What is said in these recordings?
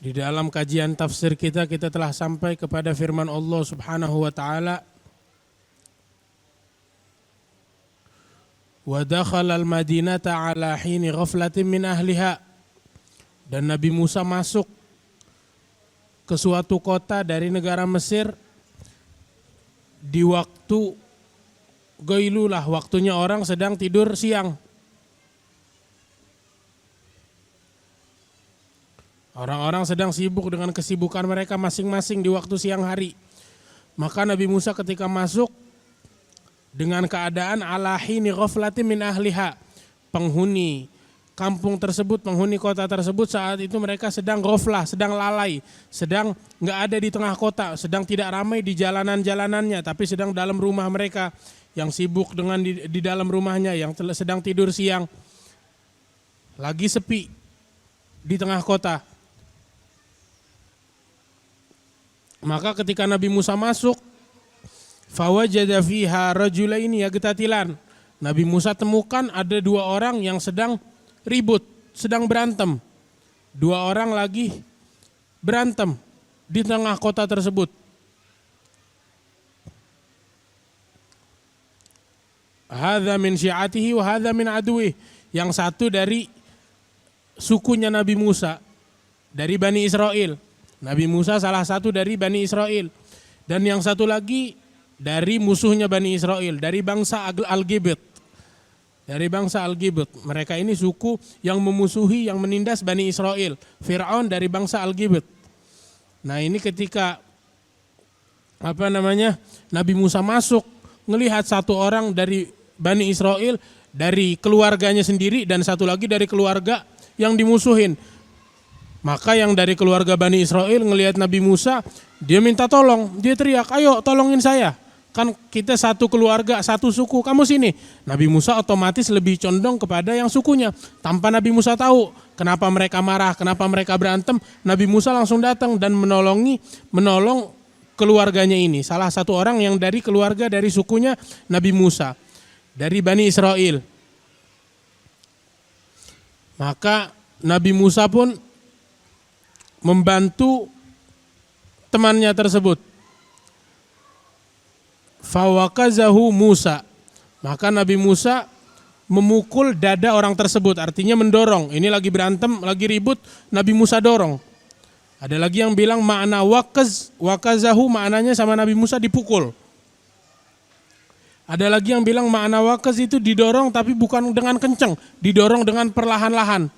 Di dalam kajian tafsir kita telah sampai kepada firman Allah Subhanahu wa taala, wa dakhala al-madinata ala hini ghaflatin min ahliha. Dan Nabi Musa masuk ke suatu kota dari negara Mesir di waktu Gailulah, waktunya orang sedang tidur siang. Orang-orang sedang sibuk dengan kesibukan mereka masing-masing di waktu siang hari. Maka Nabi Musa ketika masuk dengan keadaan ala hini ghaflatin min ahliha. Penghuni kampung tersebut, penghuni kota tersebut saat itu mereka sedang ghaflah, sedang lalai, sedang nggak ada di tengah kota, sedang tidak ramai di jalanan-jalanannya, tapi sedang dalam rumah mereka yang sibuk dengan di dalam rumahnya, yang sedang tidur siang. Lagi sepi di tengah kota. Maka ketika Nabi Musa masuk, fawajada fiha rajulaini yaqtatilan. Nabi Musa temukan ada dua orang yang sedang ribut, sedang berantem. Dua orang lagi berantem di tengah kota tersebut. Hadza min syi'atihi wa hadza min aduwih. Yang satu dari sukunya Nabi Musa, dari Bani Israel. Nabi Musa salah satu dari Bani Israel. Dan yang satu lagi dari musuhnya Bani Israel, dari bangsa Al-Qibt. Dari bangsa Al-Qibt. Mereka ini suku yang memusuhi, yang menindas Bani Israel. Fir'aun dari bangsa Al-Qibt. Nah ini ketika Nabi Musa masuk, ngelihat satu orang dari Bani Israel, dari keluarganya sendiri, dan satu lagi dari keluarga yang dimusuhin. Maka yang dari keluarga Bani Israel ngelihat Nabi Musa, dia minta tolong, dia teriak, ayo tolongin saya. Kan kita satu keluarga, satu suku, kamu sini. Nabi Musa otomatis lebih condong kepada yang sukunya. Tanpa Nabi Musa tahu kenapa mereka marah, kenapa mereka berantem, Nabi Musa langsung datang dan menolong keluarganya ini. Salah satu orang yang dari keluarga, dari sukunya Nabi Musa, dari Bani Israel. Maka Nabi Musa pun membantu temannya tersebut. Fawakazahu Musa. Maka Nabi Musa memukul dada orang tersebut, artinya mendorong. Ini lagi berantem, lagi ribut, Nabi Musa dorong. Ada lagi yang bilang makna wakazahu maknanya sama Nabi Musa dipukul. Ada lagi yang bilang makna wakaz itu didorong tapi bukan dengan kencang, didorong dengan perlahan-lahan.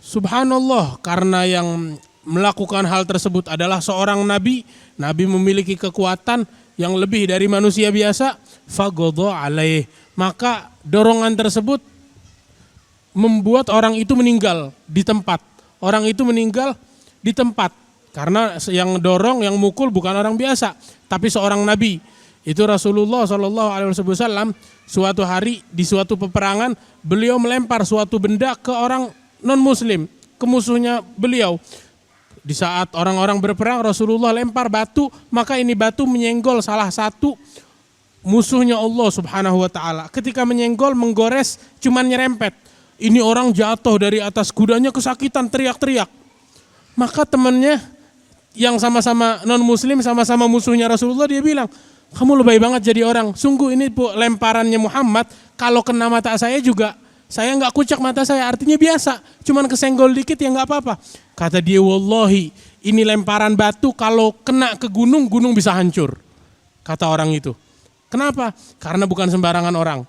Subhanallah, karena yang melakukan hal tersebut adalah seorang nabi. Nabi memiliki kekuatan yang lebih dari manusia biasa. Fagodha alaih. Maka dorongan tersebut membuat orang itu meninggal di tempat. Orang itu meninggal di tempat. Karena yang dorong, yang mukul bukan orang biasa, tapi seorang nabi. Itu Rasulullah SAW suatu hari di suatu peperangan, beliau melempar suatu benda ke orang non-muslim, ke musuhnya beliau. Di saat orang-orang berperang, Rasulullah lempar batu, maka ini batu menyenggol salah satu musuhnya Allah Subhanahu wa taala. Ketika menyenggol, menggores, cuman nyerempet. Ini orang jatuh dari atas kudanya kesakitan, teriak-teriak. Maka temannya yang sama-sama non-muslim, sama-sama musuhnya Rasulullah, dia bilang, kamu lebay banget jadi orang. Sungguh ini lemparannya Muhammad, kalau kena mata saya juga, saya nggak kucak mata saya, artinya biasa, cuman kesenggol dikit ya nggak apa-apa. Kata dia, wallahi ini lemparan batu kalau kena ke gunung, gunung bisa hancur. Kata orang itu. Kenapa? Karena bukan sembarangan orang.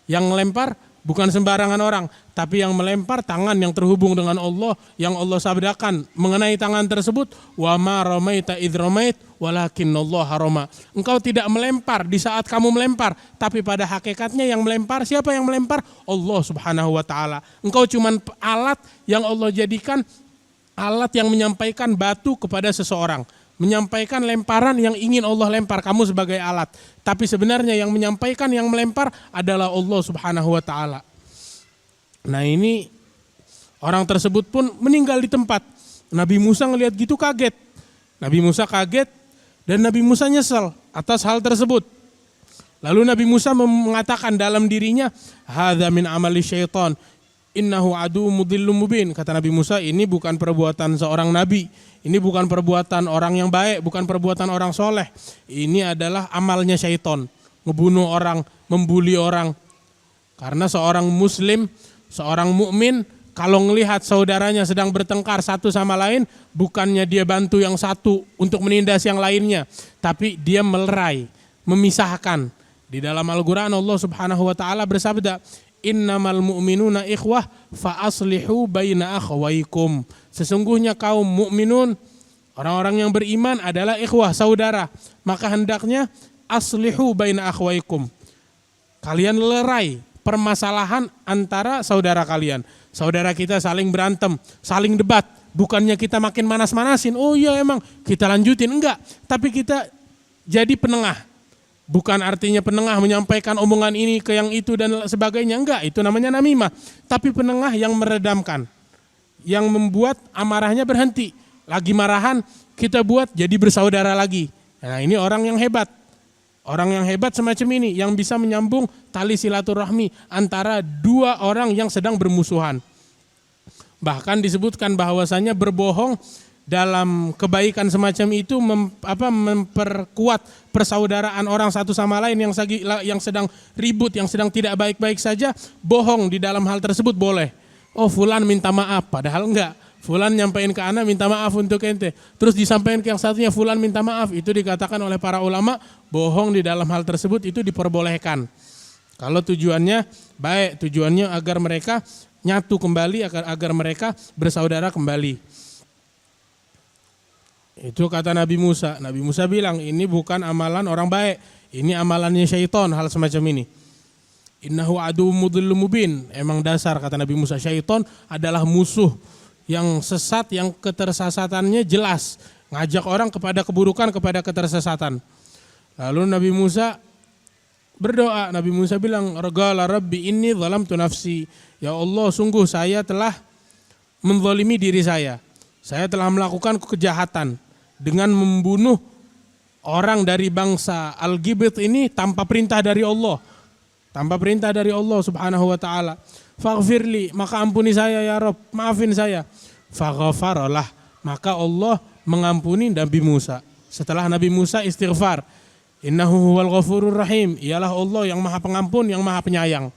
Yang melempar bukan sembarangan orang, tapi yang melempar tangan yang terhubung dengan Allah, yang Allah sabdakan mengenai tangan tersebut, wa ma ramaita idz ramait walakinnallaha rama. Engkau tidak melempar di saat kamu melempar, tapi pada hakikatnya yang melempar, siapa yang melempar? Allah Subhanahu wa taala. Engkau cuman alat yang Allah jadikan, alat yang menyampaikan batu kepada seseorang, menyampaikan lemparan yang ingin Allah lempar, kamu sebagai alat. Tapi sebenarnya yang menyampaikan, yang melempar adalah Allah Subhanahu wa taala. Nah ini orang tersebut pun meninggal di tempat. Nabi Musa ngelihat gitu kaget. Nabi Musa kaget dan Nabi Musa nyesal atas hal tersebut. Lalu Nabi Musa mengatakan dalam dirinya, hadza min amali syaitan, innahu adu mudhillum mubin. Kata Nabi Musa, ini bukan perbuatan seorang nabi, ini bukan perbuatan orang yang baik, bukan perbuatan orang soleh. Ini adalah amalnya syaitan, ngebunuh orang, membuli orang. Karena seorang muslim, seorang mukmin, kalau melihat saudaranya sedang bertengkar satu sama lain, bukannya dia bantu yang satu untuk menindas yang lainnya, tapi dia melerai, memisahkan. Di dalam Al-Quran Allah Subhanahu wa taala bersabda, innamal mu'minuna ikhwah fa aslihu baina akhwaikum. Sesungguhnya kaum mukminun, orang-orang yang beriman adalah ikhwah, saudara. Maka hendaknya aslihu baina akhwaikum. Kalian lerai permasalahan antara saudara kalian. Saudara kita saling berantem, saling debat. Bukannya kita makin manas-manasin, oh iya emang kita lanjutin, enggak. Tapi kita jadi penengah. Bukan artinya penengah menyampaikan omongan ini ke yang itu dan sebagainya, enggak. Itu namanya namimah. Tapi penengah yang meredamkan, yang membuat amarahnya berhenti. Lagi marahan, kita buat jadi bersaudara lagi. Nah ini orang yang hebat. Orang yang hebat semacam ini yang bisa menyambung tali silaturahmi antara dua orang yang sedang bermusuhan. Bahkan disebutkan bahwasanya berbohong dalam kebaikan semacam itu memperkuat persaudaraan orang satu sama lain yang sedang ribut, yang sedang tidak baik-baik saja. Bohong di dalam hal tersebut boleh. Oh fulan minta maaf, padahal enggak. Fulan nyampein ke ana minta maaf untuk ente. Terus disampaikan ke yang satunya fulan minta maaf. Itu dikatakan oleh para ulama bohong di dalam hal tersebut itu diperbolehkan. Kalau tujuannya baik, tujuannya agar mereka nyatu kembali, agar mereka bersaudara kembali. Itu kata Nabi Musa. Nabi Musa bilang ini bukan amalan orang baik. Ini amalannya syaitan hal semacam ini. Innahu adu mudhillum mubin. Emang dasar kata Nabi Musa, syaitan adalah musuh yang sesat, yang ketersasatannya jelas, ngajak orang kepada keburukan, kepada ketersesatan. Lalu Nabi Musa berdoa. Nabi Musa bilang, "Qala rabbi inni zalamtu nafsi." Ya Allah, sungguh saya telah menzalimi diri saya. Saya telah melakukan kejahatan dengan membunuh orang dari bangsa Al-Ghibit ini tanpa perintah dari Allah. Tanpa perintah dari Allah Subhanahu wa taala. Faghfirli, maka ampuni saya ya Rabb, maafin saya. Faghfaralah, maka Allah mengampuni Nabi Musa. Setelah Nabi Musa istighfar, innahu huwal ghafurur rahim, ialah Allah yang maha pengampun, yang maha penyayang.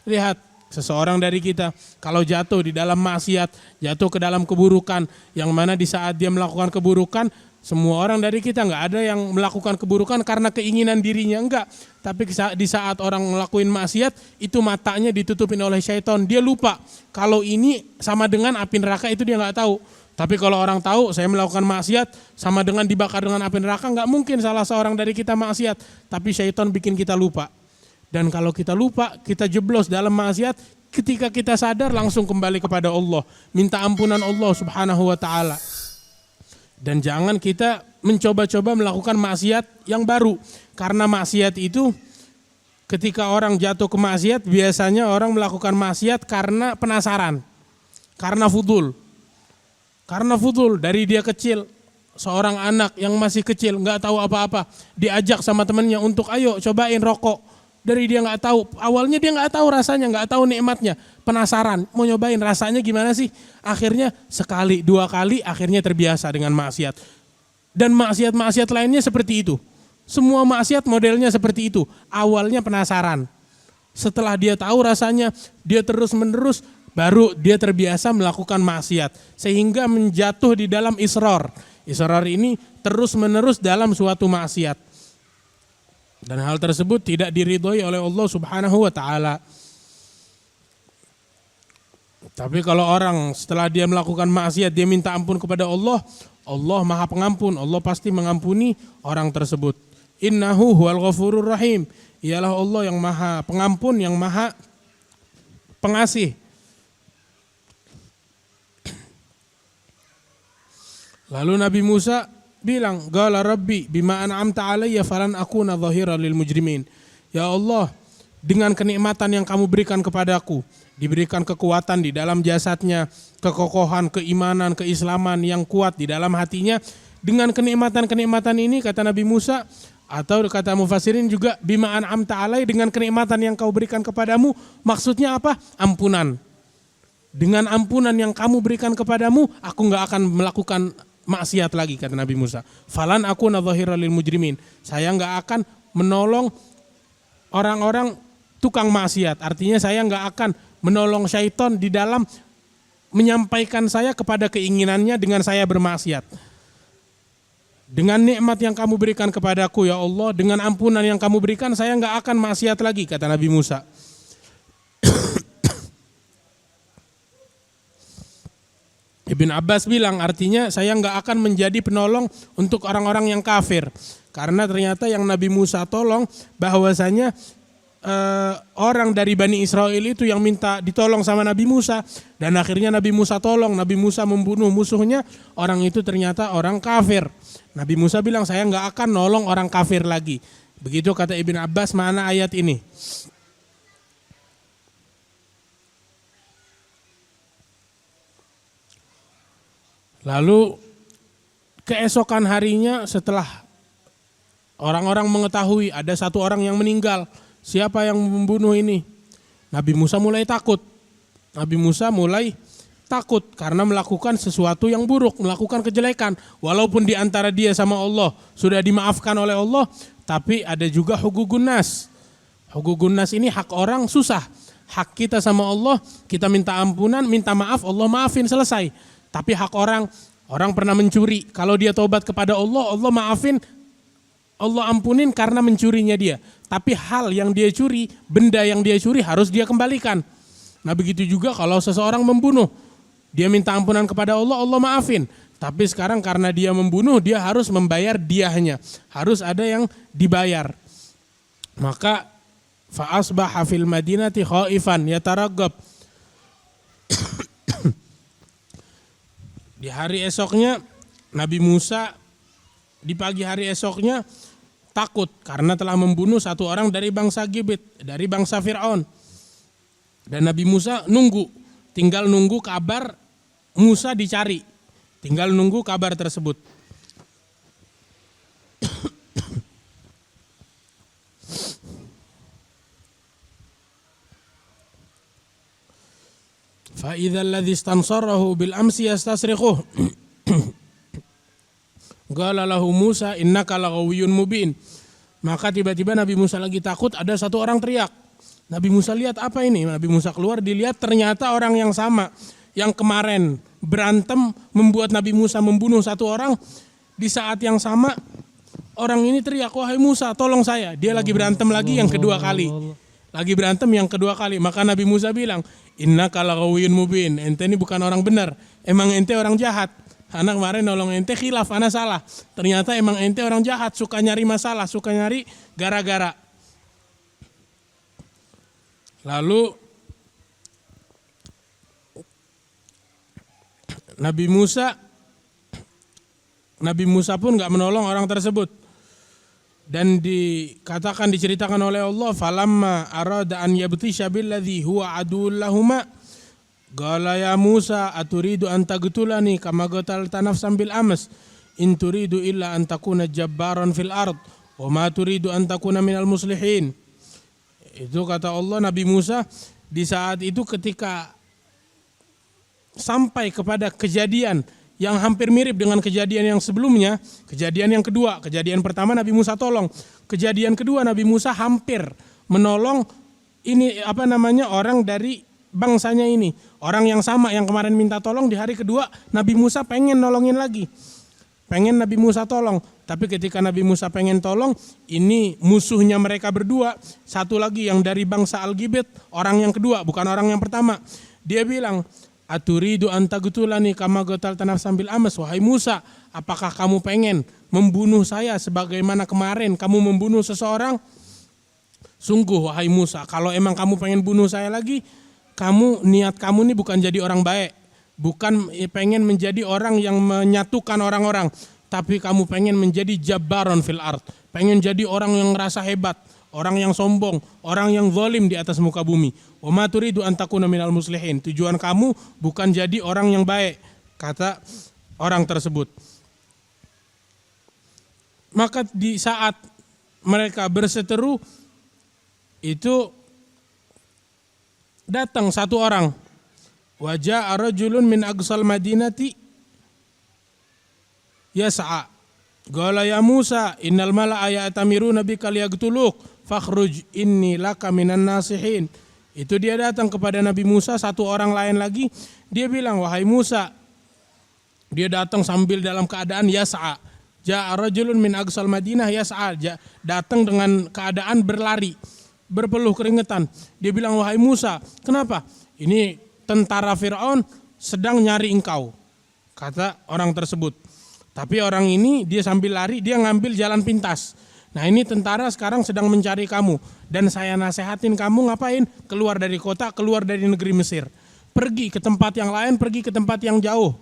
Lihat, seseorang dari kita kalau jatuh di dalam maksiat, jatuh ke dalam keburukan, yang mana di saat dia melakukan keburukan, semua orang dari kita nggak ada yang melakukan keburukan karena keinginan dirinya, enggak. Tapi di saat orang ngelakuin maksiat, itu matanya ditutupin oleh syaitan. Dia lupa kalau ini sama dengan api neraka, itu dia nggak tahu. Tapi kalau orang tahu saya melakukan maksiat sama dengan dibakar dengan api neraka, nggak mungkin salah seorang dari kita maksiat. Tapi syaitan bikin kita lupa. Dan kalau kita lupa, kita jeblos dalam maksiat, ketika kita sadar langsung kembali kepada Allah. Minta ampunan Allah Subhanahu wa ta'ala. Dan jangan kita mencoba-coba melakukan maksiat yang baru. Karena maksiat itu ketika orang jatuh ke maksiat, biasanya orang melakukan maksiat karena penasaran. Karena fudul. Karena fudul dari dia kecil. Seorang anak yang masih kecil gak tahu apa-apa. Diajak sama temannya untuk ayo cobain rokok. Dari dia gak tahu. Awalnya dia gak tahu rasanya, gak tahu nikmatnya. Penasaran, mau nyobain rasanya gimana sih. Akhirnya sekali, dua kali akhirnya terbiasa dengan maksiat. Dan maksiat-maksiat lainnya seperti itu. Semua maksiat modelnya seperti itu. Awalnya penasaran. Setelah dia tahu rasanya, dia terus-menerus, baru dia terbiasa melakukan maksiat. Sehingga menjatuh di dalam israr. Israr ini terus-menerus dalam suatu maksiat. Dan hal tersebut tidak diridhoi oleh Allah Subhanahu wa ta'ala. Tapi kalau orang setelah dia melakukan maksiat, dia minta ampun kepada Allah, Allah maha pengampun, Allah pasti mengampuni orang tersebut. Innahu huwal ghafurur rahim, ialah Allah yang maha pengampun, yang maha pengasih. Lalu Nabi Musa bilang, qala rabbi bima an'amta alayya falan akuna dhahiran lil mujrimin. Ya Allah, dengan kenikmatan yang kamu berikan kepadaku, diberikan kekuatan di dalam jasadnya, kekokohan, keimanan, keislaman yang kuat di dalam hatinya. Dengan kenikmatan-kenikmatan ini, kata Nabi Musa, Atau kata mufassirin juga bima an'amta alai, dengan kenikmatan yang kau berikan kepadamu. Maksudnya apa? Ampunan. Dengan ampunan yang kamu berikan kepadamu, aku nggak akan melakukan maksiat lagi, kata Nabi Musa. Falan aku nadzahiral lil mujrimin. Saya nggak akan menolong orang-orang tukang maksiat. Artinya saya nggak akan menolong syaitan di dalam menyampaikan saya kepada keinginannya dengan saya bermaksiat. Dengan nikmat yang kamu berikan kepadaku ya Allah, dengan ampunan yang kamu berikan, saya nggak akan maksiat lagi, kata Nabi Musa. Ibn Abbas bilang artinya saya nggak akan menjadi penolong untuk orang-orang yang kafir. Karena ternyata yang Nabi Musa tolong bahwasanya orang dari Bani Israel itu yang minta ditolong sama Nabi Musa. Dan akhirnya Nabi Musa tolong, Nabi Musa membunuh musuhnya, orang itu ternyata orang kafir. Nabi Musa bilang saya nggak akan nolong orang kafir lagi. Begitu kata Ibn Abbas makna ayat ini. Lalu keesokan harinya setelah orang-orang mengetahui ada satu orang yang meninggal, siapa yang membunuh ini? Nabi Musa mulai takut. Nabi Musa mulai takut karena melakukan sesuatu yang buruk, melakukan kejelekan. Walaupun di antara dia sama Allah sudah dimaafkan oleh Allah, tapi ada juga huququn nas. Huququn nas ini hak orang susah. Hak kita sama Allah, kita minta ampunan, minta maaf, Allah maafin, selesai. Tapi hak orang pernah mencuri, kalau dia taubat kepada Allah, Allah maafin, Allah ampunin karena mencurinya dia. Tapi hal yang dia curi, benda yang dia curi harus dia kembalikan. Nah begitu juga kalau seseorang membunuh, dia minta ampunan kepada Allah, Allah maafin. Tapi sekarang karena dia membunuh, dia harus membayar diahnya. Harus ada yang dibayar. Maka fa'asbaha fil madinati khaifan yataraggab. Di hari esoknya Nabi Musa di pagi hari esoknya takut karena telah membunuh satu orang dari bangsa Gibit, dari bangsa Fir'aun. Dan Nabi Musa nunggu, tinggal nunggu kabar Musa dicari, tinggal nunggu kabar tersebut. Fa idzal ladzi istansarahu bil amsi yastasrikhuh. Qala lahu Musa innaka laghawiyyun mubin. Maka tiba-tiba Nabi Musa lagi takut, ada satu orang teriak. Nabi Musa lihat apa ini? Nabi Musa keluar, dilihat ternyata orang yang sama yang kemarin berantem membuat Nabi Musa membunuh satu orang. Di saat yang sama orang ini teriak, wahai Musa tolong saya. Dia lagi berantem lagi yang kedua kali. Lagi berantem yang kedua kali. Maka Nabi Musa bilang, innaka laghawiyyun mubin. Ente ini bukan orang benar. Emang ente orang jahat. Anak kemarin nolong ente khilaf, anak salah. Ternyata emang ente orang jahat, suka nyari masalah, suka nyari gara-gara. Lalu Nabi Musa pun gak menolong orang tersebut. Dan diceritakan oleh Allah, falamma arada an yabtisha billadhi huwa aduwwul lahuma qala ya Musa aturidu an taqtulani kama qatalta nafsan bil ams in turidu illa an takuna jabbaran fil ard wa ma turidu an takuna minal muslihin. Itu kata Allah, Nabi Musa di saat itu ketika sampai kepada kejadian yang hampir mirip dengan kejadian yang sebelumnya, kejadian yang kedua. Kejadian pertama Nabi Musa tolong, kejadian kedua Nabi Musa hampir menolong ini orang dari bangsanya ini. Orang yang sama yang kemarin minta tolong, di hari kedua Nabi Musa pengen nolongin lagi. Pengen Nabi Musa tolong, tapi ketika Nabi Musa pengen tolong, ini musuhnya mereka berdua, satu lagi yang dari bangsa Al-Gibit, orang yang kedua, bukan orang yang pertama. Dia bilang, aturidu an taqtulani kama qatalta nafsan bil ams, wahai Musa, apakah kamu pengen membunuh saya sebagaimana kemarin kamu membunuh seseorang? Sungguh wahai Musa, kalau emang kamu pengen bunuh saya lagi, niat kamu ini bukan jadi orang baik, bukan pengen menjadi orang yang menyatukan orang-orang, tapi kamu pengen menjadi jabbaron fil ard, pengen jadi orang yang ngerasa hebat, orang yang sombong, orang yang zalim di atas muka bumi. Wa ma turidu an takuna minal muslihin. Tujuan kamu bukan jadi orang yang baik, kata orang tersebut. Maka di saat mereka berseteru, itu datang satu orang. Wajah rajulun min aqsal madinati yas'a. Qala ya Musa innal mala'a ya'tamiruna bika liyaqtuluk fakhruj inni laka minan nasihin. Itu dia datang kepada Nabi Musa, satu orang lain lagi, dia bilang, wahai Musa, dia datang sambil dalam keadaan yas'a. Ja'a rajulun min aqsal Madinah yas'a, datang dengan keadaan berlari, berpeluh keringetan. Dia bilang, wahai Musa, kenapa? Ini tentara Fir'aun sedang nyari engkau, kata orang tersebut. Tapi orang ini dia sambil lari, dia ngambil jalan pintas. Nah ini tentara sekarang sedang mencari kamu. Dan saya nasehatin kamu ngapain? Keluar dari kota, keluar dari negeri Mesir. Pergi ke tempat yang lain, pergi ke tempat yang jauh.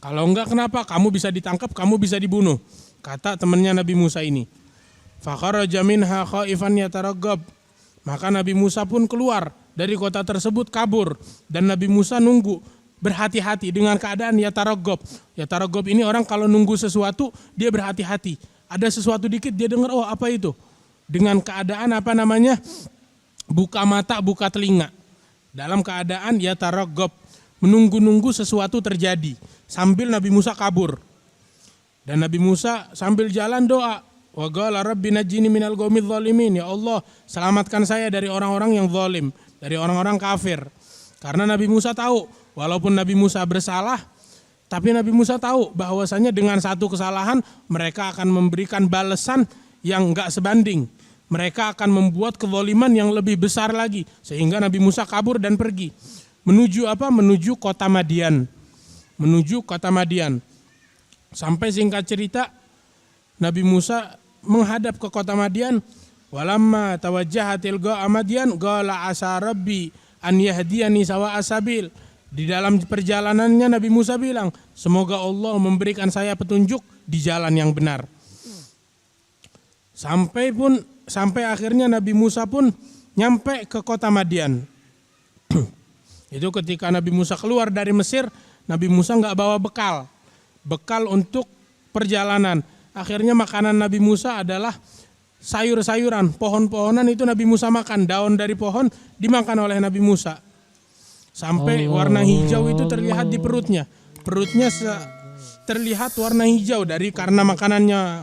Kalau enggak kenapa? Kamu bisa ditangkap, kamu bisa dibunuh. Kata temannya Nabi Musa ini. Fakharaja minha khaifan yataraggab. Maka Nabi Musa pun keluar dari kota tersebut, kabur. Dan Nabi Musa nunggu, berhati-hati dengan keadaan yataraggab. Yataraggab ini orang kalau nunggu sesuatu dia berhati-hati. Ada sesuatu dikit dia dengar, oh apa itu? Dengan keadaan buka mata, buka telinga. Dalam keadaan yataraggab, menunggu-nunggu sesuatu terjadi. Sambil Nabi Musa kabur. Dan Nabi Musa sambil jalan doa. Wa qala rabbi najjini minal qaumidz zalimin. Ya Allah, selamatkan saya dari orang-orang yang zalim, dari orang-orang kafir. Karena Nabi Musa tahu, walaupun Nabi Musa bersalah, tapi Nabi Musa tahu bahwasanya dengan satu kesalahan mereka akan memberikan balasan yang enggak sebanding. Mereka akan membuat kezaliman yang lebih besar lagi. Sehingga Nabi Musa kabur dan pergi. Menuju apa? Menuju kota Madian. Menuju kota Madian. Sampai singkat cerita, Nabi Musa menghadap ke kota Madian. Walamma tawajjaha tilqa Madian qala asa rabbi an yahdiyani sawa asabil. Di dalam perjalanannya Nabi Musa bilang, semoga Allah memberikan saya petunjuk di jalan yang benar. Sampai akhirnya Nabi Musa pun nyampe ke kota Madian. Itu ketika Nabi Musa keluar dari Mesir, Nabi Musa nggak bawa bekal untuk perjalanan. Akhirnya makanan Nabi Musa adalah sayur-sayuran, pohon-pohonan itu Nabi Musa makan, daun dari pohon dimakan oleh Nabi Musa. Sampai warna hijau itu terlihat di perutnya. Perutnya terlihat warna hijau karena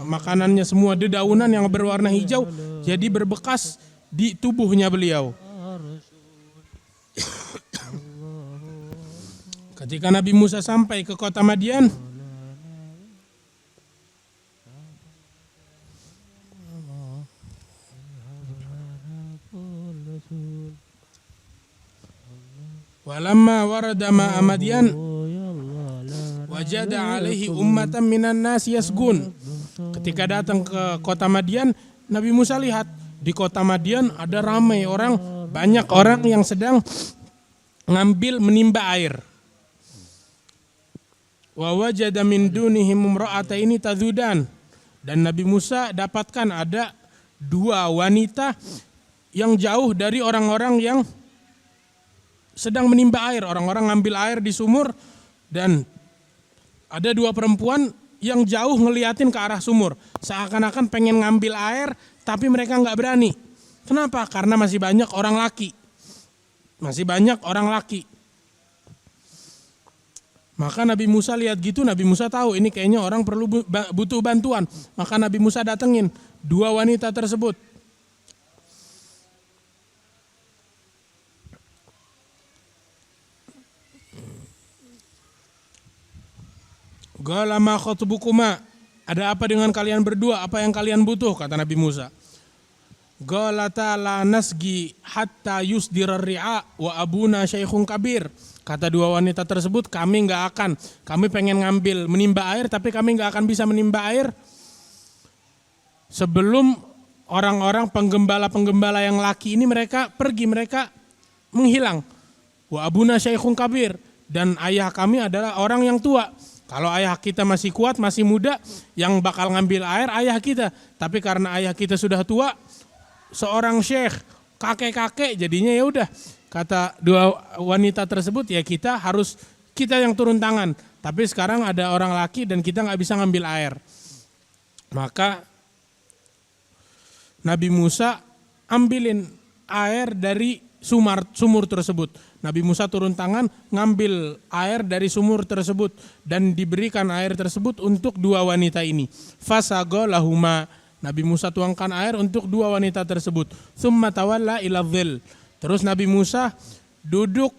makanannya semua dedaunan yang berwarna hijau, jadi berbekas di tubuhnya beliau. Ketika Nabi Musa sampai ke kota Madian, walamma warada ma'a Madian wajada alaihi ummatan minan nas yasgun. Ketika datang ke kota Madian, Nabi Musa lihat di kota Madian ada ramai orang, banyak orang yang sedang menimba air. Wa wajada min dunihim imra'ataini tadhudan. Dan Nabi Musa dapatkan ada dua wanita yang jauh dari orang-orang yang sedang menimba air. Orang-orang ngambil air di sumur dan ada dua perempuan yang jauh ngeliatin ke arah sumur. Seakan-akan pengen ngambil air tapi mereka nggak berani. Kenapa? Karena masih banyak orang laki. Maka Nabi Musa lihat gitu, Nabi Musa tahu ini kayaknya orang butuh bantuan. Maka Nabi Musa datengin dua wanita tersebut. Qala ma khatbukuma, ada apa dengan kalian berdua? Apa yang kalian butuh? Kata Nabi Musa. Qalata la nasgi hatta yusdirar ri'a wa abuna syaikhun kabir. Kata dua wanita tersebut, kami pengen menimba air, tapi kami nggak akan bisa menimba air sebelum orang-orang penggembala yang laki ini mereka menghilang. Wa abuna syaikhun kabir, dan ayah kami adalah orang yang tua. Kalau ayah kita masih kuat, masih muda, yang bakal ngambil air ayah kita. Tapi karena ayah kita sudah tua, seorang syekh, kakek-kakek, jadinya ya udah. Kata dua wanita tersebut, ya kita yang turun tangan. Tapi sekarang ada orang laki dan kita nggak bisa ngambil air. Maka Nabi Musa ambilin air dari sumur tersebut. Nabi Musa turun tangan ngambil air dari sumur tersebut dan diberikan air tersebut untuk dua wanita ini. Fasago lahuma. Nabi Musa tuangkan air untuk dua wanita tersebut. Tsumma tawalla ila dhil. Terus Nabi Musa duduk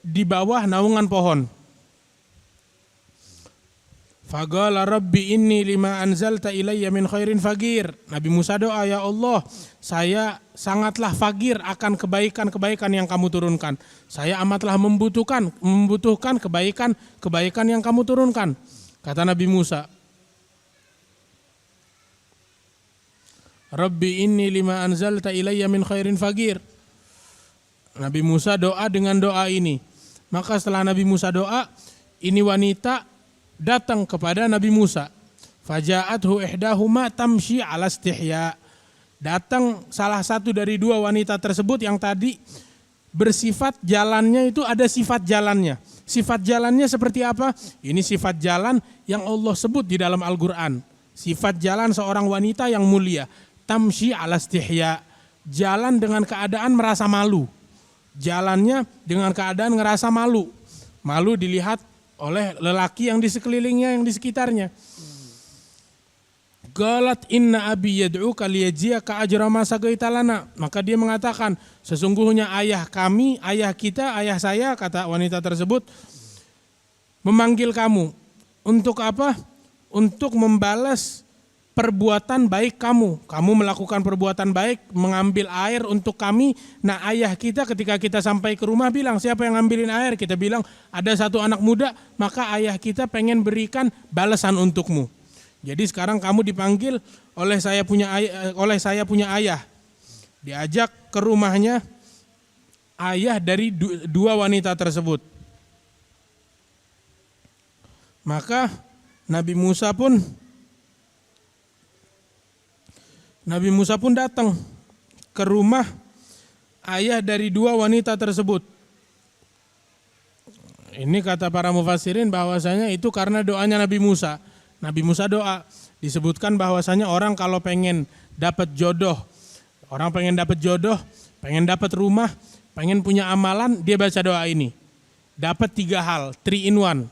di bawah naungan pohon. Faqala rabbi inni lima anzalta ilayya min khairin faqir. Nabi Musa doa, ya Allah, saya sangatlah fakir akan kebaikan-kebaikan yang kamu turunkan. Saya amatlah membutuhkan kebaikan yang kamu turunkan. Kata Nabi Musa, Rabbi inni lima anzalta ilayya min khairin faqir. Nabi Musa doa dengan doa ini. Maka setelah Nabi Musa doa, ini wanita datang kepada Nabi Musa. Faja'athu ihdahuma tamshi ala istihya. Datang salah satu dari dua wanita tersebut yang tadi bersifat jalannya itu ada sifat jalannya. Sifat jalannya seperti apa? Ini sifat jalan yang Allah sebut di dalam Al-Qur'an. Sifat jalan seorang wanita yang mulia. Tamshi ala istihya. Jalan dengan keadaan merasa malu. Jalannya dengan keadaan ngerasa malu. Malu dilihat oleh lelaki yang di sekelilingnya, yang di sekitarnya. Qalat inna abi yad'uka liyajziyaka ajra ma saqaita lana. Maka dia mengatakan, sesungguhnya ayah kami, ayah kita, ayah saya, kata wanita tersebut, memanggil kamu. Untuk apa? Untuk membalas perbuatan baik kamu. Kamu melakukan perbuatan baik, mengambil air untuk kami. Nah, ayah kita ketika kita sampai ke rumah bilang, siapa yang ngambilin air? Kita bilang, ada satu anak muda, maka ayah kita pengen berikan balasan untukmu. Jadi sekarang kamu dipanggil oleh saya punya ayah. Diajak ke rumahnya ayah dari dua wanita tersebut. Maka Nabi Musa pun datang ke rumah ayah dari dua wanita tersebut. Ini kata para mufassirin bahwasanya itu karena doanya Nabi Musa. Nabi Musa doa, disebutkan bahwasanya orang kalau pengen dapat jodoh, pengen dapat rumah, pengen punya amalan, dia baca doa ini. Dapat 3 hal, 3 in 1.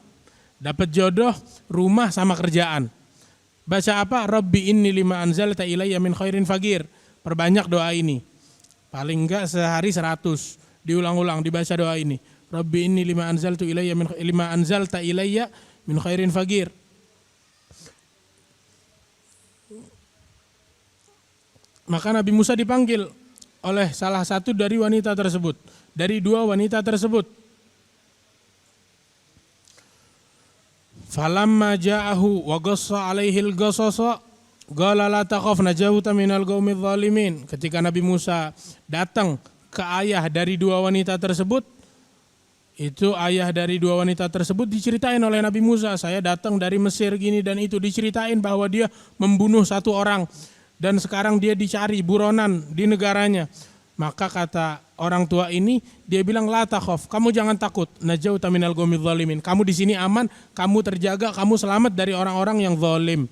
Dapat jodoh, rumah sama kerjaan. Baca apa? Rabbi inni lima anzalta ilayya min khairin faqir. Perbanyak doa ini. Paling enggak sehari 100. Diulang-ulang dibaca doa ini. Rabbi inni lima anzalta ilayya min khairin faqir. Maka Nabi Musa dipanggil oleh salah satu dari wanita tersebut. Dari dua wanita tersebut. Falamma ja'ahu wa qassa 'alaihi al-qasasa qala la takhaf najawta minal qaumidz zalimin. Ketika Nabi Musa datang ke ayah dari dua wanita tersebut, itu ayah dari dua wanita tersebut diceritain oleh Nabi Musa, saya datang dari Mesir gini dan itu, diceritain bahwa dia membunuh satu orang dan sekarang dia dicari buronan di negaranya. Maka kata orang tua ini, dia bilang la takhaf, kamu jangan takut, najauta minal qaumidz zalimin. Kamu di sini aman, kamu terjaga, kamu selamat dari orang-orang yang zalim.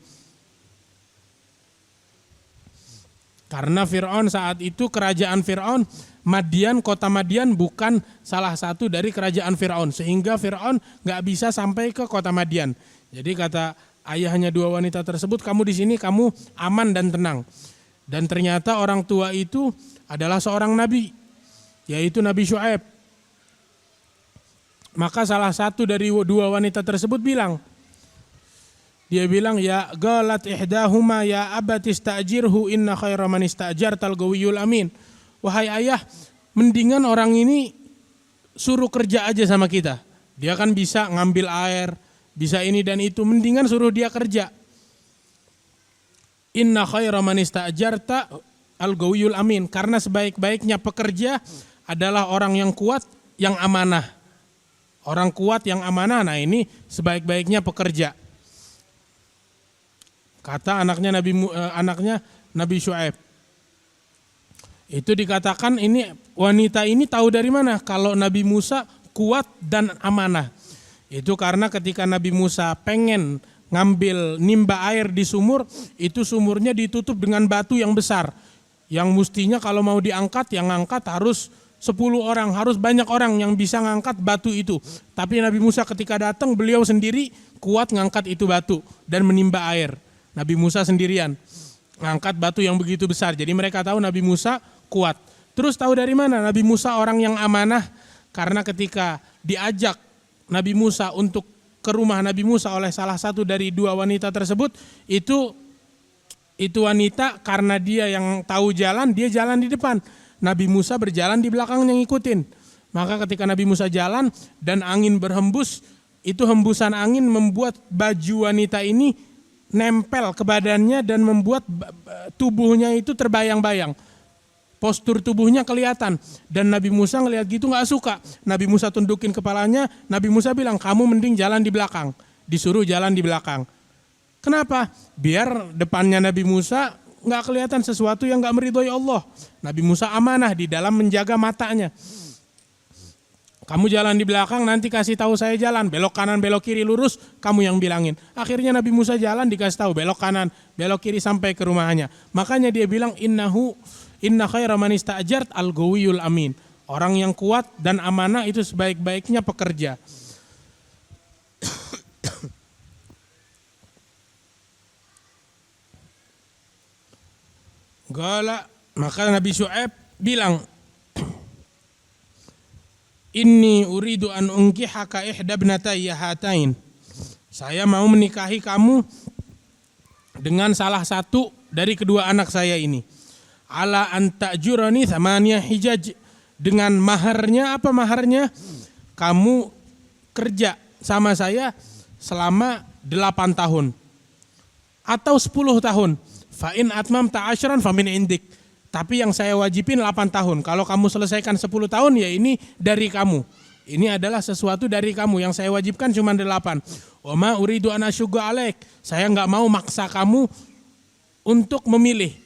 Karena Fir'aun saat itu, kerajaan Fir'aun, Madian, kota Madian bukan salah satu dari kerajaan Fir'aun, sehingga Fir'aun gak bisa sampai ke kota Madian. Jadi kata ayahnya dua wanita tersebut, kamu di sini kamu aman dan tenang. Dan ternyata orang tua itu adalah seorang nabi, yaitu Nabi Syu'aib. Maka salah satu dari dua wanita tersebut bilang, dia bilang, ya galat ihdahuma ya abati ista'jirhu inna khaira man ista'jartal qawiyul amin. Wahai ayah, mendingan orang ini suruh kerja aja sama kita. Dia kan bisa ngambil air, bisa ini dan itu, mendingan suruh dia kerja. Inna khaira man ista'jarta al-qawiyul amin, karena sebaik-baiknya pekerja adalah orang yang kuat, yang amanah. Orang kuat yang amanah, nah ini sebaik-baiknya pekerja. Kata anaknya Nabi Syu'aib. Itu dikatakan ini wanita ini tahu dari mana kalau Nabi Musa kuat dan amanah. Itu karena ketika Nabi Musa pengen ngambil nimba air di sumur, itu sumurnya ditutup dengan batu yang besar. Yang mestinya kalau mau diangkat, yang ngangkat harus 10 orang, harus banyak orang yang bisa ngangkat batu itu. Tapi Nabi Musa ketika datang, beliau sendiri kuat ngangkat itu batu dan menimba air. Nabi Musa sendirian ngangkat batu yang begitu besar. Jadi mereka tahu Nabi Musa kuat. Terus tahu dari mana Nabi Musa orang yang amanah? Karena ketika diajak Nabi Musa untuk ke rumah Nabi Musa oleh salah satu dari 2 wanita tersebut, itu wanita karena dia yang tahu jalan, dia jalan di depan. Nabi Musa berjalan di belakangnya ngikutin. Maka ketika Nabi Musa jalan dan angin berhembus, itu hembusan angin membuat baju wanita ini nempel ke badannya dan membuat tubuhnya itu terbayang-bayang. Postur tubuhnya kelihatan. Dan Nabi Musa ngelihat gitu gak suka. Nabi Musa tundukin kepalanya, Nabi Musa bilang, kamu mending jalan di belakang. Disuruh jalan di belakang. Kenapa? Biar depannya Nabi Musa gak kelihatan sesuatu yang gak meridhoi Allah. Nabi Musa amanah di dalam menjaga matanya. Kamu jalan di belakang, nanti kasih tahu saya jalan, belok kanan, belok kiri, lurus, kamu yang bilangin. Akhirnya Nabi Musa jalan, dikasih tahu belok kanan, belok kiri sampai ke rumahnya. Makanya dia bilang inna khaira man ista'jart al-gawiyul amin. Orang yang kuat dan amanah itu sebaik-baiknya pekerja. Maka Nabi Syuaib bilang, inni uridu an unkihaka ihda ibnatayya hatain. Saya mau menikahi kamu dengan salah satu dari kedua anak saya ini. Ala an ta'jurani thamaniyah hijaj. Dengan maharnya, apa maharnya? Kamu kerja sama saya selama 8 tahun atau 10 tahun. Fa in atmamta 'ashran fa min indik. Tapi yang saya wajibin 8 tahun. Kalau kamu selesaikan 10 tahun ya ini dari kamu. Ini adalah sesuatu dari kamu. Yang saya wajibkan cuma 8. Wa ma uridu an asyugga alaik. Saya enggak mau maksa kamu untuk memilih.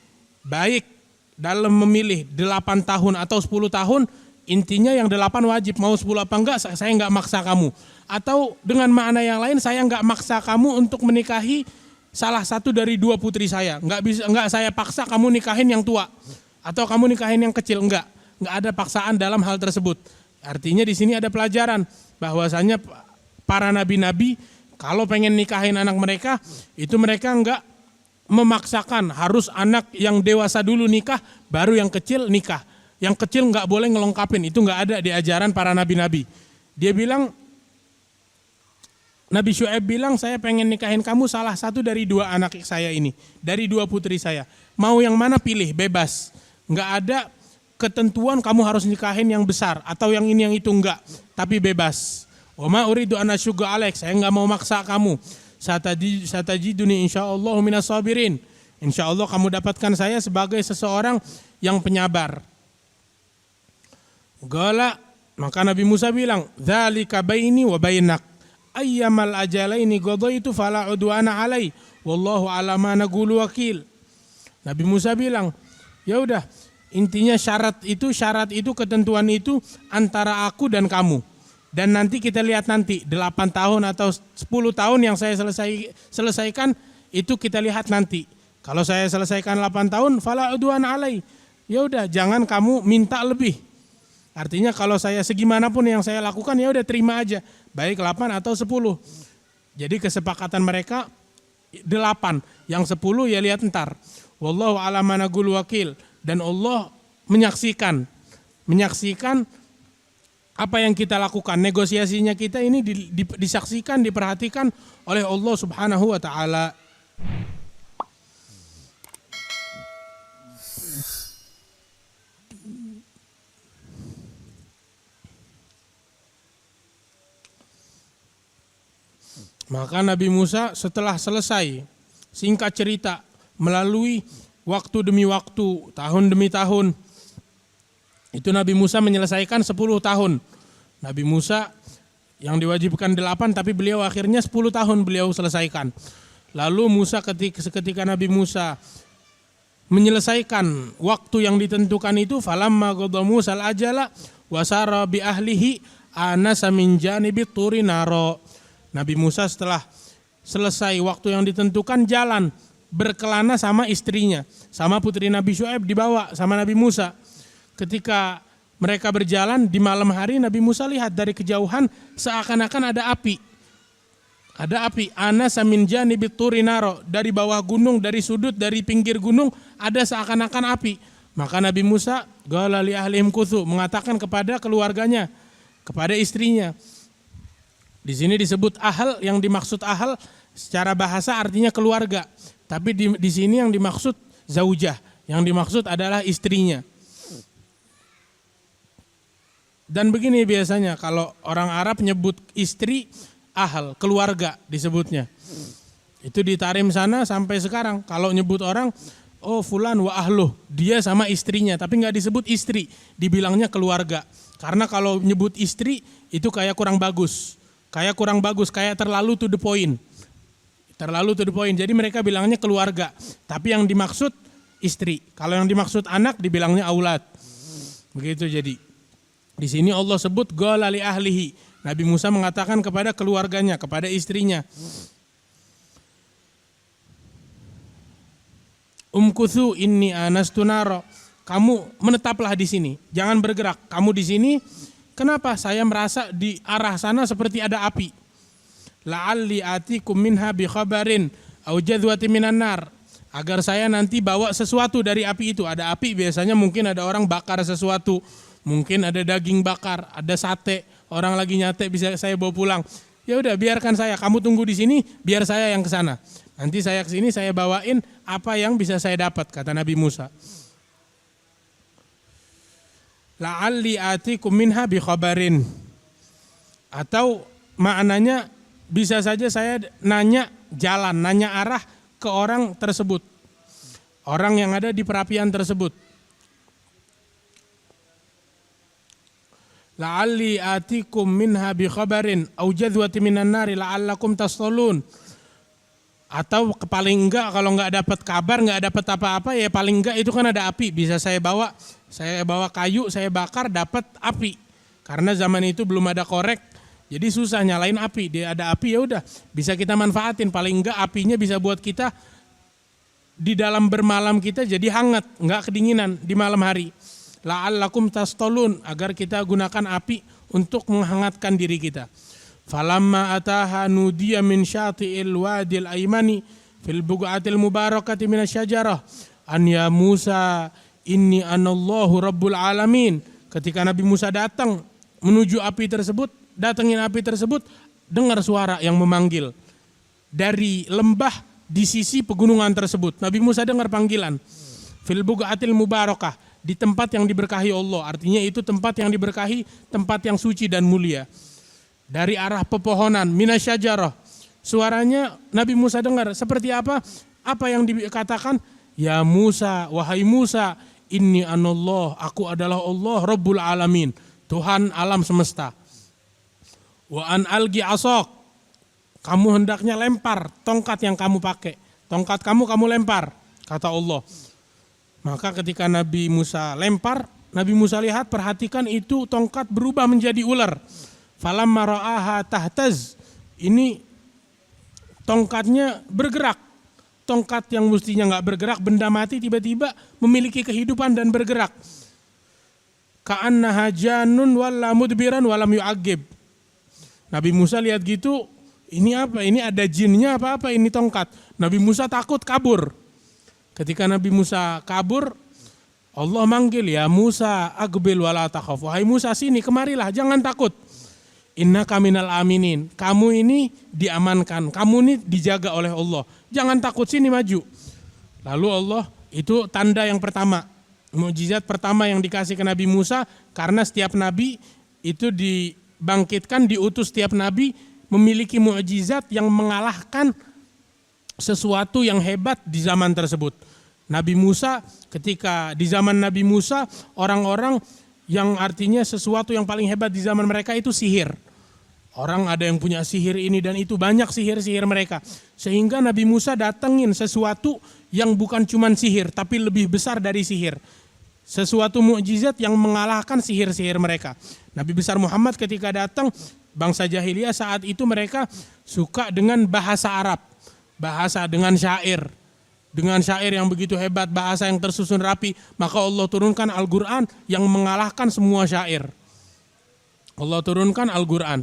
Baik dalam memilih 8 tahun atau 10 tahun, intinya yang 8 wajib, mau 10 apa enggak saya enggak maksa kamu. Atau dengan makna yang lain, saya enggak maksa kamu untuk menikahi salah satu dari 2 putri saya. Enggak saya paksa kamu nikahin yang tua atau kamu nikahin yang kecil, enggak ada paksaan dalam hal tersebut. Artinya di sini ada pelajaran bahwasanya para nabi-nabi kalau pengen nikahin anak mereka, itu mereka enggak memaksakan harus anak yang dewasa dulu nikah baru yang kecil nikah. Yang kecil enggak boleh ngelengkapin, itu enggak ada di ajaran para nabi-nabi. Dia bilang, Nabi Syuaib bilang, saya pengen nikahin kamu salah satu dari 2 anak saya ini, dari 2 putri saya. Mau yang mana pilih, bebas. Enggak ada ketentuan kamu harus nikahin yang besar atau yang ini yang itu, enggak, tapi bebas. Wa ma uridu an asyugga alaik, saya enggak mau maksa kamu. Satajiduni insyaallah minas sabirin. Insyaallah kamu dapatkan saya sebagai seseorang yang penyabar. Maka Nabi Musa bilang, dzalika baini wa bainak. Ayyamal ajalaini qadaitu fala udwana alai wallahu ala ma naqulu wakil. Nabi Musa bilang, ya udah, intinya syarat itu ketentuan itu antara aku dan kamu. Dan nanti kita lihat nanti 8 tahun atau 10 tahun yang saya selesaikan itu kita lihat nanti. Kalau saya selesaikan 8 tahun fala udwana alai. Ya udah, jangan kamu minta lebih. Artinya kalau saya segimanapun yang saya lakukan ya udah terima aja. Baik 8 atau 10. Jadi kesepakatan mereka 8. Yang 10 ya lihat ntar. Wallahu ala ma naqulu wakil. Dan Allah menyaksikan apa yang kita lakukan. Negosiasinya kita ini disaksikan, diperhatikan oleh Allah Subhanahu wa taala. Maka Nabi Musa setelah selesai, singkat cerita, melalui waktu demi waktu, tahun demi tahun, itu Nabi Musa menyelesaikan 10 tahun. Nabi Musa yang diwajibkan 8, tapi beliau akhirnya 10 tahun beliau selesaikan. Lalu ketika Nabi Musa menyelesaikan waktu yang ditentukan itu, falamma qada Musa al-ajala wasara bi ahlihi anasa min janibi turi naro. Nabi Musa setelah selesai waktu yang ditentukan jalan berkelana sama istrinya, sama putri Nabi Syuaib dibawa sama Nabi Musa. Ketika mereka berjalan di malam hari, Nabi Musa lihat dari kejauhan seakan-akan ada api. Ada api, anasa min janibit turi naro, dari bawah gunung, dari sudut, dari pinggir gunung ada seakan-akan api. Maka Nabi Musa qala li ahlihim kuthu, mengatakan kepada keluarganya, kepada istrinya. Di sini disebut ahal, yang dimaksud ahal secara bahasa artinya keluarga. Tapi di sini yang dimaksud zaujah, yang dimaksud adalah istrinya. Dan begini biasanya kalau orang Arab nyebut istri ahal, keluarga disebutnya. Itu di Tarim sana sampai sekarang kalau nyebut orang, oh fulan wa ahluh, dia sama istrinya, tapi nggak disebut istri, dibilangnya keluarga. Karena kalau nyebut istri itu kayak kurang bagus, kayak terlalu to the point. Terlalu to the point. Jadi mereka bilangnya keluarga, tapi yang dimaksud istri. Kalau yang dimaksud anak dibilangnya aulad. Begitu jadi. Di sini Allah sebut qala li ahlihi. Nabi Musa mengatakan kepada keluarganya, kepada istrinya. Umkuthu inni anastu naro. Kamu menetaplah di sini, jangan bergerak. Kamu di sini. Kenapa? Saya merasa di arah sana seperti ada api. La'alli atikum minha bi khabarin au jadwati minan nar. Agar saya nanti bawa sesuatu dari api itu. Ada api biasanya mungkin ada orang bakar sesuatu. Mungkin ada daging bakar, ada sate, orang lagi nyate bisa saya bawa pulang. Ya udah biarkan saya, kamu tunggu di sini, biar saya yang ke sana. Nanti saya ke sini saya bawain apa yang bisa saya dapat, kata Nabi Musa. La'alli atikum minha bi khabarin. Atau maknanya bisa saja saya nanya jalan, nanya arah ke orang tersebut. Orang yang ada di perapian tersebut. La'alli atikum minha bi khabarin au jadwati minan nari la'allakum tastalun. Atau paling enggak kalau enggak dapat kabar, enggak dapat apa-apa, ya paling enggak itu kan ada api, bisa saya bawa kayu, saya bakar dapat api. Karena zaman itu belum ada korek, jadi susah nyalain api. Dia ada api ya udah bisa kita manfaatin, paling enggak apinya bisa buat kita di dalam bermalam kita jadi hangat, enggak kedinginan di malam hari. La'allakum tastalun, agar kita gunakan api untuk menghangatkan diri kita. Falamma ataha nudiya min syati'il wadil aymani fil buq'atil mubarakati minasyajarah an ya Musa inni anallahu rabbul alamin. Ketika Nabi Musa datang menuju api tersebut, datengin api tersebut, dengar suara yang memanggil dari lembah di sisi pegunungan tersebut. Nabi Musa dengar panggilan. Fil buq'atil mubarakah, di tempat yang diberkahi Allah, artinya itu tempat yang diberkahi, tempat yang suci dan mulia. Dari arah pepohonan, minasyajarah. Suaranya Nabi Musa dengar seperti apa? Apa yang dikatakan? Ya Musa, wahai Musa, inni anallah, aku adalah Allah Rabbul Alamin, Tuhan alam semesta. Wa an algi asok, kamu hendaknya lempar tongkat yang kamu pakai. Tongkat kamu lempar, kata Allah. Maka ketika Nabi Musa lempar, Nabi Musa lihat, perhatikan itu tongkat berubah menjadi ular. Falamma ra'aha tahtaz, ini tongkatnya bergerak. Tongkat yang mestinya nggak bergerak, benda mati tiba-tiba memiliki kehidupan dan bergerak. Ka'annaha janun walla mudbiran walam yu'aggib. Nabi Musa lihat gitu, ini apa? Ini ada jinnya apa ini tongkat? Nabi Musa takut kabur. Ketika Nabi Musa kabur, Allah manggil, ya Musa aqbil wala takhaf. Wahai Musa, sini kemarilah, jangan takut. Innaka minal aminin. Kamu ini diamankan, kamu ini dijaga oleh Allah. Jangan takut, sini maju. Lalu Allah, itu tanda yang pertama, mukjizat pertama yang dikasih ke Nabi Musa, karena setiap nabi itu dibangkitkan, diutus setiap nabi memiliki mukjizat yang mengalahkan sesuatu yang hebat di zaman tersebut. Nabi Musa, ketika di zaman Nabi Musa, orang-orang yang artinya sesuatu yang paling hebat di zaman mereka itu sihir. Orang ada yang punya sihir ini dan itu, banyak sihir-sihir mereka. Sehingga Nabi Musa datengin sesuatu yang bukan cuman sihir, tapi lebih besar dari sihir. Sesuatu mukjizat yang mengalahkan sihir-sihir mereka. Nabi besar Muhammad ketika datang, bangsa jahiliyah saat itu mereka suka dengan bahasa Arab. Bahasa dengan syair. dengan syair yang begitu hebat, bahasa yang tersusun rapi, maka Allah turunkan Al-Quran yang mengalahkan semua syair. Allah turunkan Al-Quran.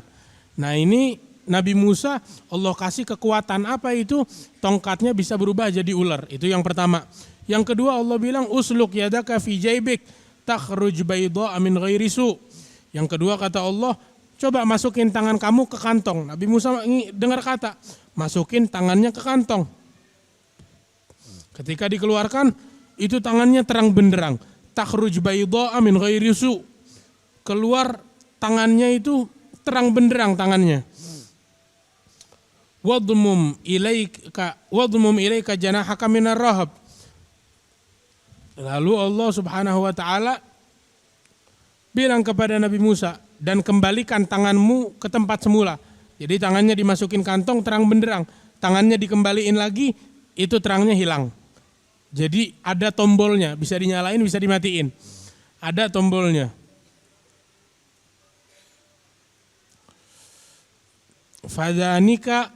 Nah ini Nabi Musa Allah kasih kekuatan, apa itu? Tongkatnya bisa berubah jadi ular, itu yang pertama. Yang kedua Allah bilang usluk yadaka fi jaybik takhruj bayda min ghairi su. Yang kedua kata Allah, coba masukin tangan kamu ke kantong. Nabi Musa dengar kata, masukin tangannya ke kantong. Ketika dikeluarkan, itu tangannya terang benderang. Takhruj bayda min ghairi su. Keluar tangannya itu terang benderang tangannya. Wadmum ilaika janahaka minar rahab. Lalu Allah Subhanahu wa taala bilang kepada Nabi Musa, dan kembalikan tanganmu ke tempat semula. Jadi tangannya dimasukin kantong terang benderang, tangannya dikembaliin lagi, itu terangnya hilang. Jadi ada tombolnya, bisa dinyalain, bisa dimatiin. Ada tombolnya. Fadzanika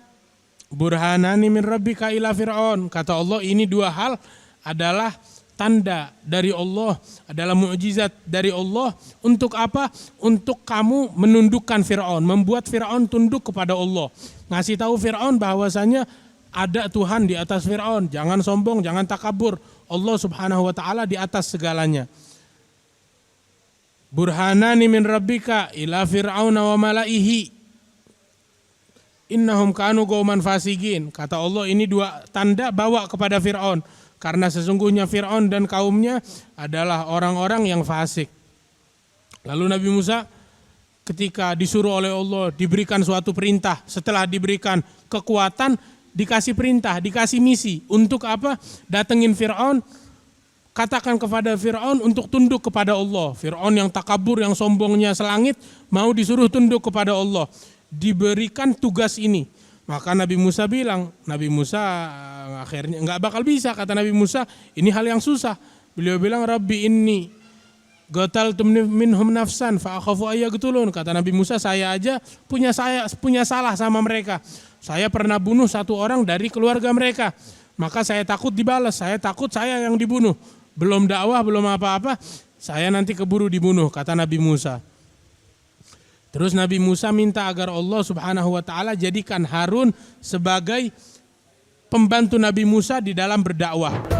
burhanani min rabbika ila fir'aun. Kata Allah, ini dua hal adalah tanda dari Allah, adalah mukjizat dari Allah. Untuk apa? Untuk kamu menundukkan Fir'aun, membuat Fir'aun tunduk kepada Allah. Ngasih tahu Fir'aun bahwasanya ada Tuhan di atas Fir'aun. Jangan sombong, jangan takabur. Allah Subhanahu wa taala di atas segalanya. Burhanani min rabbika ila fir'auna wa malaihi innahum kanu qauman fasiqin. Kata Allah, ini dua tanda bawa kepada Fir'aun, karena sesungguhnya Fir'aun dan kaumnya adalah orang-orang yang fasik. Lalu Nabi Musa ketika disuruh oleh Allah diberikan suatu perintah, setelah diberikan kekuatan dikasih perintah, dikasih misi. Untuk apa? Datengin Fir'aun, katakan kepada Fir'aun untuk tunduk kepada Allah. Fir'aun yang takabur, yang sombongnya selangit, mau disuruh tunduk kepada Allah. Diberikan tugas ini. Maka Nabi Musa bilang, Nabi Musa akhirnya enggak bakal bisa, kata Nabi Musa, ini hal yang susah. Beliau bilang, Rabbi inni qataltum minhum nafsan fa akhafu ayyaqtulun. Kata Nabi Musa, saya aja punya salah sama mereka. Saya pernah bunuh satu orang dari keluarga mereka. Maka saya takut dibalas, saya takut saya yang dibunuh. Belum dakwah, belum apa-apa, saya nanti keburu dibunuh, kata Nabi Musa. Terus Nabi Musa minta agar Allah Subhanahu wa taala jadikan Harun sebagai pembantu Nabi Musa di dalam berdakwah.